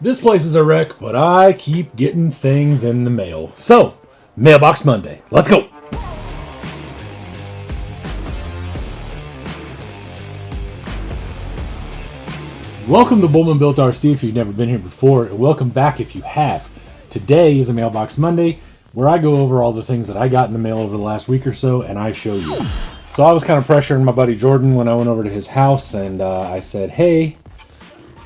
This place is a wreck, but I keep getting things in the mail. So, Mailbox Monday. Let's go! Welcome to Bullman Built RC if you've never been here before, and welcome back if you have. Today is a Mailbox Monday, where I go over all the things that I got in the mail over the last week or so, and I show you. So I was kind of pressuring my buddy Jordan when I went over to his house, and I said, hey,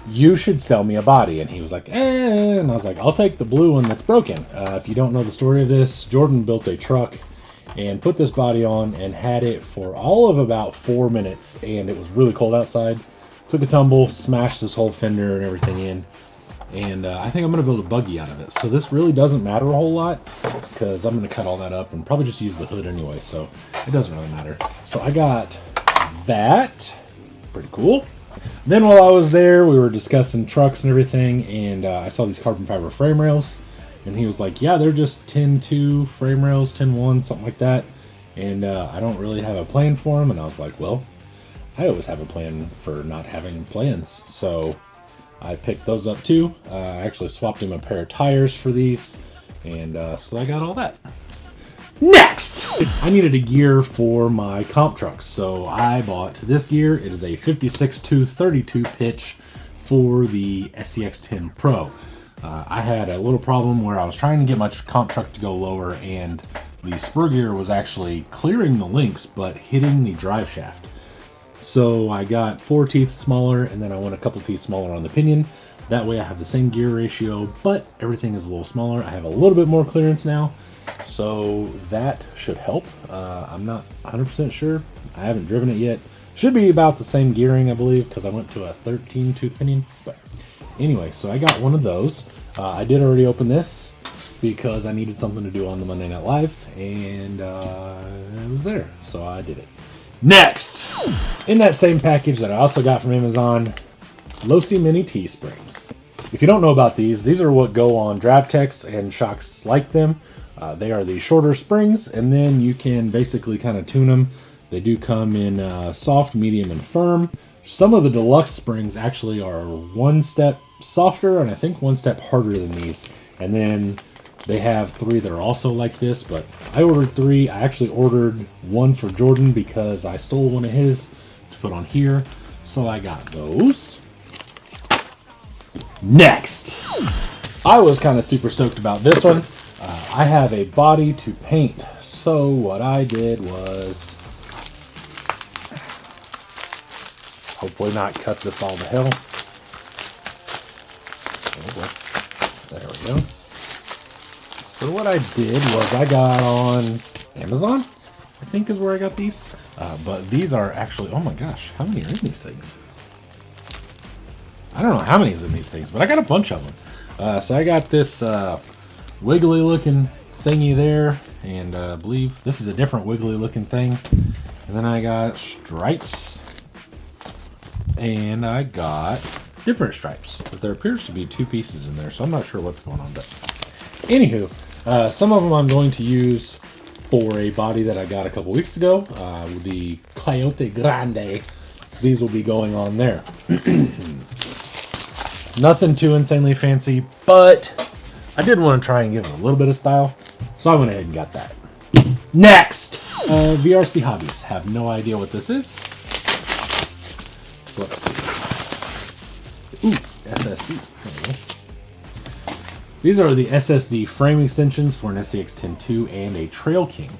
you should sell me a body. And he was like, and I was like, I'll take the blue one that's broken. If you don't know the story of this, Jordan built a truck and put this body on and had it for all of about 4 minutes, and it was really cold outside. Took a tumble, smashed this whole fender and everything in, and I think I'm going to build a buggy out of it. So this really doesn't matter a whole lot, because I'm going to cut all that up and probably just use the hood anyway, so it doesn't really matter. So I got that. Pretty cool. Then while I was there, we were discussing trucks and everything, and I saw these carbon fiber frame rails, and he was like, yeah, they're just 10-2 frame rails, 10-1, something like that, and I don't really have a plan for them. And I was like, well, I always have a plan for not having plans, so I picked those up too. I actually swapped him a pair of tires for these, and so I got all that. Next! I needed a gear for my comp truck, so I bought this gear. It is a 56-32 pitch for the SCX-10 Pro. I had a little problem where I was trying to get my comp truck to go lower, and the spur gear was actually clearing the links but hitting the drive shaft. So I got 4 teeth smaller, and then I went a couple teeth smaller on the pinion. That way I have the same gear ratio, but everything is a little smaller. I have a little bit more clearance now, so that should help. I'm not 100% sure. I haven't driven it yet. Should be about the same gearing, I believe, because I went to a 13 tooth pinion. But anyway, so I got one of those. I did already open this because I needed something to do on the Monday Night Live, and it was there, so I did it. Next, in that same package that I also got from Amazon, Losi Mini T-Springs. If you don't know about these are what go on DriveTechs and shocks like them. They are the shorter springs, and then you can basically kind of tune them. They do come in soft, medium, and firm. Some of the deluxe springs actually are 1 step softer, and I think 1 step harder than these. And then they have 3 that are also like this, but I ordered 3. I actually ordered 1 for Jordan because I stole one of his to put on here. So I got those. Next, I was kind of super stoked about this one. I have a body to paint. So what I did was, hopefully not cut this all to hell. There we go. So what I did was I got on Amazon, I think is where I got these. But these are actually, oh my gosh, how many are in these things? I don't know how many is in these things, but I got a bunch of them. So I got this wiggly looking thingy there, and I believe this is a different wiggly looking thing. And then I got stripes, and I got different stripes, but there appears to be 2 pieces in there, so I'm not sure what's going on. But anywho, some of them I'm going to use for a body that I got a couple weeks ago, the Coyote Grande. These will be going on there. Nothing too insanely fancy, but I did want to try and give it a little bit of style, so I went ahead and got that. Next, VRC Hobbies. Have no idea what this is. So let's see. Ooh, SSD. There we go. These are the SSD frame extensions for an SCX-10 II and a Trail King.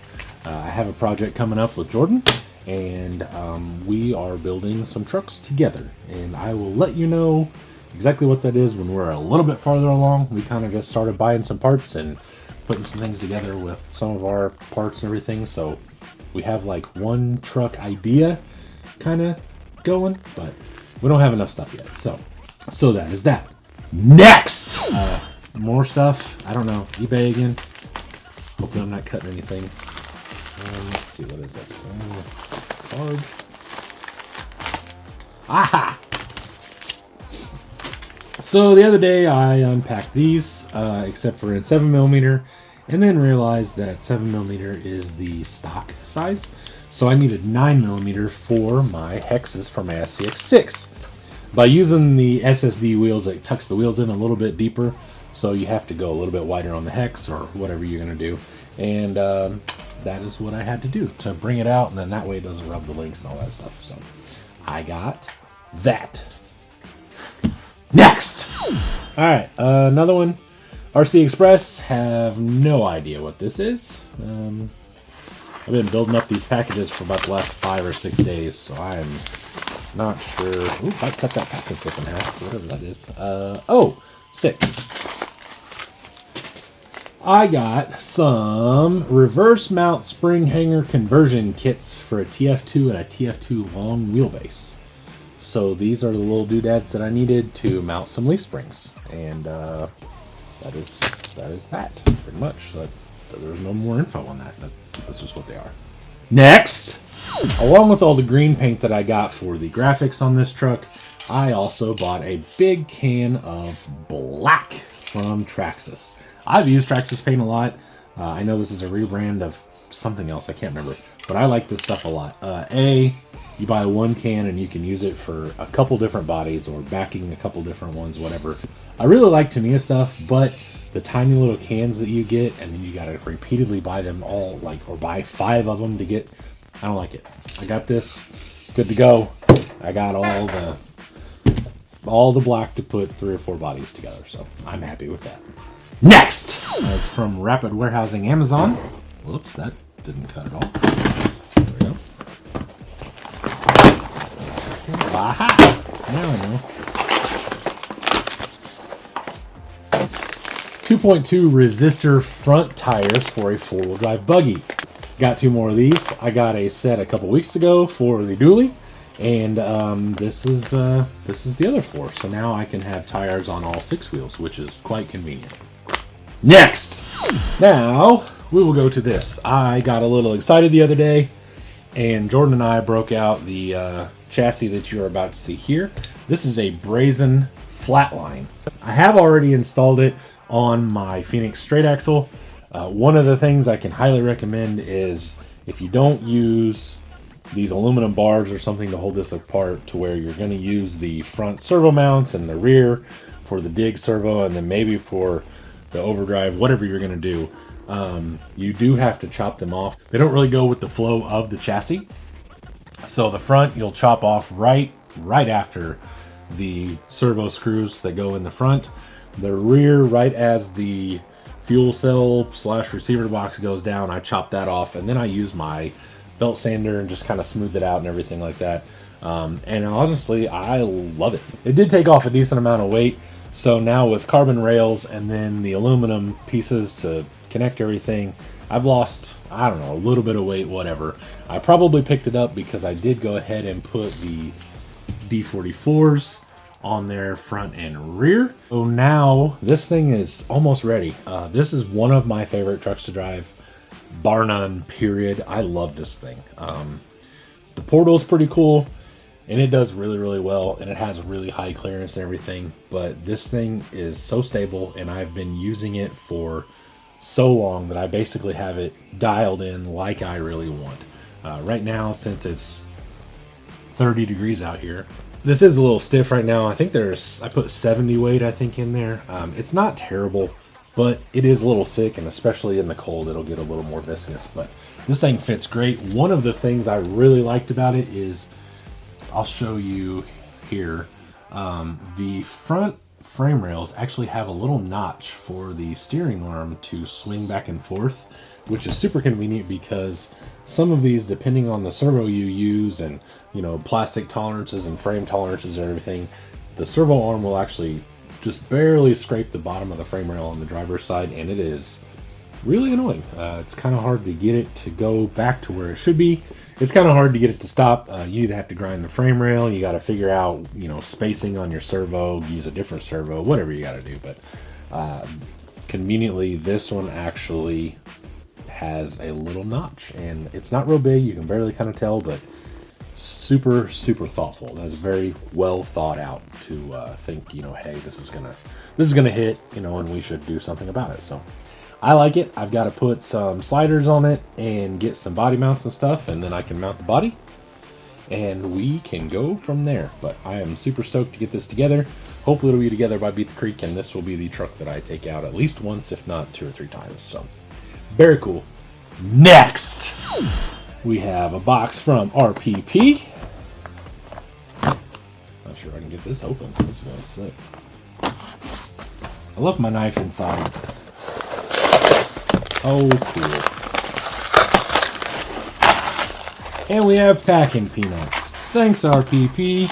I have a project coming up with Jordan, and we are building some trucks together, and I will let you know exactly what that is when we're a little bit farther along. We kind of just started buying some parts and putting some things together with some of our parts and everything, so we have like one truck idea kind of going, but we don't have enough stuff yet. So that is that. Next, more stuff. I don't know, eBay again. Hopefully I'm not cutting anything. Let's see, what is this? Card. Aha! So the other day I unpacked these, except for in 7mm, and then realized that 7mm is the stock size. So I needed 9mm for my hexes for my SCX-6. By using the SSD wheels, it tucks the wheels in a little bit deeper, so you have to go a little bit wider on the hex or whatever you're going to do. And that is what I had to do to bring it out, and then that way it doesn't rub the links and all that stuff. So I got that. Next! Alright, another one. RC Express. Have no idea what this is. I've been building up these packages for about the last 5 or 6 days, so I'm not sure. Ooh, I cut that package slip in half, whatever that is. Oh, sick. I got some reverse mount spring hanger conversion kits for a TF2 and a TF2 long wheelbase. So these are the little doodads that I needed to mount some leaf springs, and that is that pretty much. So there's no more info on that. That's just what they are. Next, along with all the green paint that I got for the graphics on this truck, I also bought a big can of black from Traxxas. I've used Traxxas paint a lot. I know this is a rebrand of something else. I can't remember. But I like this stuff a lot. You buy one can and you can use it for a couple different bodies or backing a couple different ones, whatever. I really like Tamiya stuff, but the tiny little cans that you get and then you got to repeatedly buy them all, or buy 5 of them to get, I don't like it. I got this. Good to go. I got all the black to put 3 or 4 bodies together, so I'm happy with that. Next! It's from Rapid Warehousing Amazon. Whoops, that didn't cut at all. There we go. Aha! Now I know. 2.2 resistor front tires for a 4-wheel drive buggy. Got 2 more of these. I got a set a couple weeks ago for the dually, and this is the other 4. So now I can have tires on all 6 wheels, which is quite convenient. Next, now we will go to this. I got a little excited the other day, and Jordan and I broke out the chassis that you're about to see here. This is a Brazen Flatline. I have already installed it on my Phoenix straight axle. One of the things I can highly recommend is if you don't use these aluminum bars or something to hold this apart, to where you're going to use the front servo mounts and the rear for the dig servo, and then maybe for the overdrive, whatever you're going to do, you do have to chop them off. They don't really go with the flow of the chassis. So the front you'll chop off right after the servo screws that go in the front. The rear, right as the fuel cell / receiver box goes down, I chop that off, and then I use my belt sander and just kind of smooth it out and everything like that. And honestly, I love it. It did take off a decent amount of weight. So now with carbon rails and then the aluminum pieces to connect everything, I've lost, I don't know, a little bit of weight, whatever. I probably picked it up because I did go ahead and put the D44s on their front and rear. So now this thing is almost ready. This is one of my favorite trucks to drive, bar none, period. I love this thing. The portal is pretty cool. And it does really, really well, and it has really high clearance and everything. But this thing is so stable, and I've been using it for so long that I basically have it dialed in like I really want. Right now, since it's 30 degrees out here, this is a little stiff right now. I think I put 70 weight, I think, in there. It's not terrible, but it is a little thick, and especially in the cold, it'll get a little more viscous. But this thing fits great. One of the things I really liked about it is, I'll show you here, the front frame rails actually have a little notch for the steering arm to swing back and forth, which is super convenient because some of these, depending on the servo you use and, you know, plastic tolerances and frame tolerances and everything, the servo arm will actually just barely scrape the bottom of the frame rail on the driver's side, and it is really annoying. It's kind of hard to get it to go back to where it should be. It's kind of hard to get it to stop. You either have to grind the frame rail, you got to figure out, you know, spacing on your servo, use a different servo, whatever you got to do. But conveniently, this one actually has a little notch, and it's not real big. You can barely kind of tell, but super, super thoughtful. That's very well thought out to think, you know, hey, this is gonna hit, you know, and we should do something about it. So I like it. I've got to put some sliders on it and get some body mounts and stuff, and then I can mount the body. and we can go from there. But I am super stoked to get this together. Hopefully it'll be together by Beat the Creek, and this will be the truck that I take out at least once, if not 2 or 3 times. So very cool. Next, we have a box from RPP. Not sure if I can get this open. This is gonna sit. I love my knife inside. Oh, cool. And we have packing peanuts. Thanks, RPP.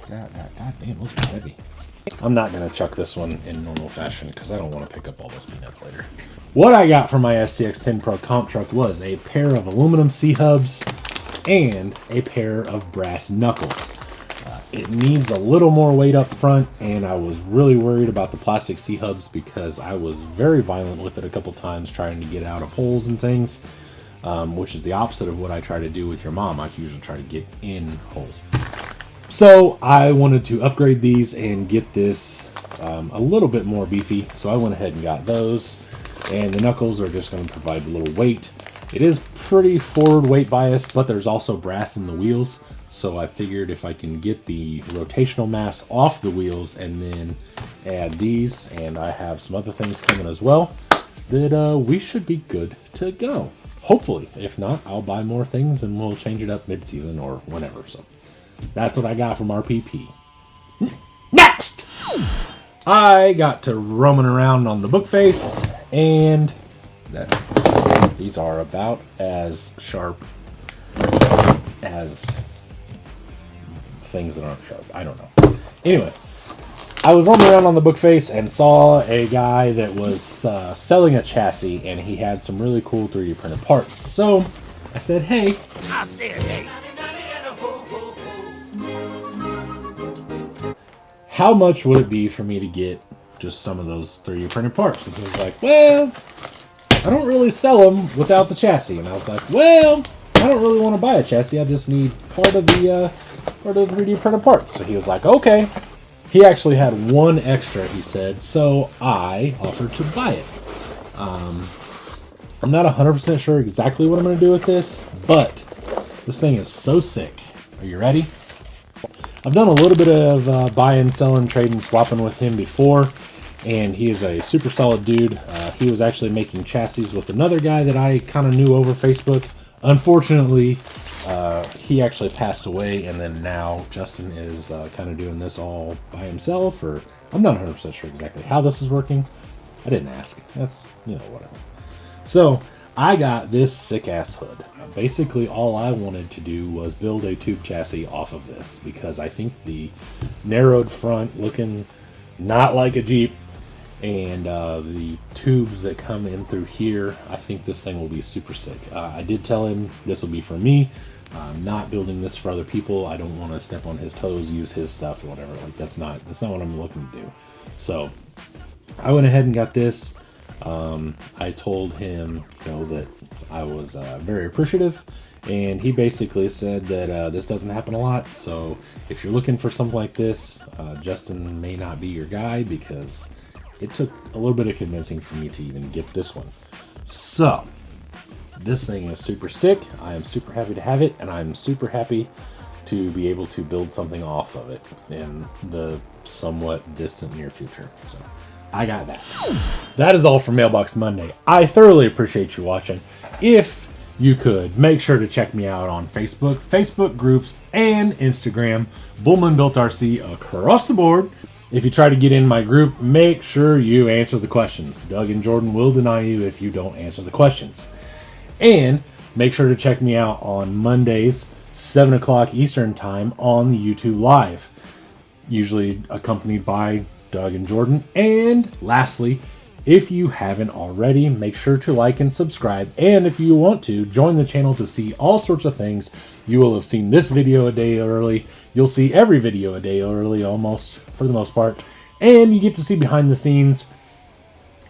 God damn, those are heavy. I'm not going to chuck this one in normal fashion because I don't want to pick up all those peanuts later. What I got from my SCX-10 Pro comp truck was a pair of aluminum C-hubs and a pair of brass knuckles. It needs a little more weight up front, and I was really worried about the plastic C-hubs because I was very violent with it a couple times trying to get out of holes and things, which is the opposite of what I try to do with your mom. I usually try to get in holes. So I wanted to upgrade these and get this a little bit more beefy, so I went ahead and got those, and the knuckles are just going to provide a little weight. It is pretty forward weight biased, but there's also brass in the wheels, so I figured if I can get the rotational mass off the wheels and then add these, and I have some other things coming as well, that we should be good to go. Hopefully. If not, I'll buy more things and we'll change it up mid-season or whenever. So that's what I got from RPP. Next! I got to roaming around on the book face, and these are about as sharp as things that aren't sharp. I don't know. Anyway, I was roaming around on the book face and saw a guy that was selling a chassis, and he had some really cool 3D printed parts. So I said, hey. I said, hey. How much would it be for me to get just some of those 3D printed parts? And he was like, well, I don't really sell them without the chassis. And I was like, well, I don't really want to buy a chassis. I just need part of the 3D printed parts. So he was like, okay. He actually had one extra, he said, so I offered to buy it. I'm not 100% sure exactly what I'm going to do with this, but this thing is so sick. Are you ready? I've done a little bit of buying, selling, trading, swapping with him before, and he is a super solid dude. He was actually making chassis with another guy that I kind of knew over Facebook. Unfortunately, he actually passed away, and then now Justin is kind of doing this all by himself, or I'm not 100% sure exactly how this is working. I didn't ask. That's, whatever. So I got this sick-ass hood. Basically, all I wanted to do was build a tube chassis off of this, because I think the narrowed front looking not like a Jeep, and the tubes that come in through here, I think this thing will be super sick. I did tell him this will be for me. I'm not building this for other people. I don't want to step on his toes, use his stuff or whatever. Like that's not what I'm looking to do. So I went ahead and got this. I told him, that I was very appreciative, and he basically said that this doesn't happen a lot. So if you're looking for something like this, Justin may not be your guy, because it took a little bit of convincing for me to even get this one. So this thing is super sick. I am super happy to have it, and I'm super happy to be able to build something off of it in the somewhat distant near future. So I got that. That is all for Mailbox Monday. I thoroughly appreciate you watching. If you could, make sure to check me out on Facebook groups, and Instagram, Bullman Built RC across the board. If you try to get in my group, make sure you answer the questions. Doug and Jordan will deny you if you don't answer the questions. And make sure to check me out on Mondays, 7 o'clock Eastern time on the YouTube Live. Usually accompanied by Doug and Jordan. And lastly, if you haven't already, make sure to like and subscribe. And if you want to, join the channel to see all sorts of things. You will have seen this video a day early. You'll see every video a day early, almost, for the most part. And you get to see behind the scenes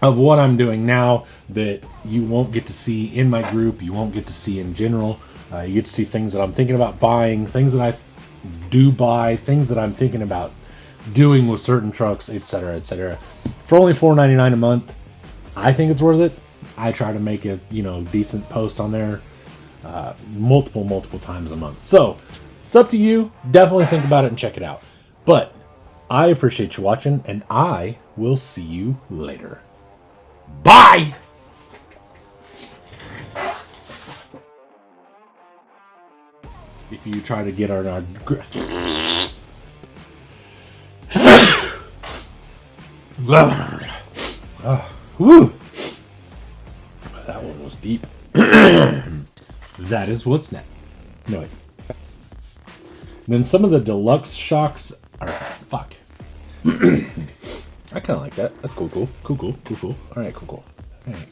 of what I'm doing now that you won't get to see in my group. You won't get to see in general. You get to see things that I'm thinking about buying, things that I do buy, things that I'm thinking about doing with certain trucks, etc., etc. For only $4.99 a month, I think it's worth it. I try to make a decent post on there multiple times a month. So it's up to you. Definitely think about it and check it out. But I appreciate you watching, and I will see you later. Bye! If you try to get our woo. That one was deep. That is what's next. No, wait. Then some of the deluxe shocks are fuck. I kind of like that. That's cool. All right, cool. All right.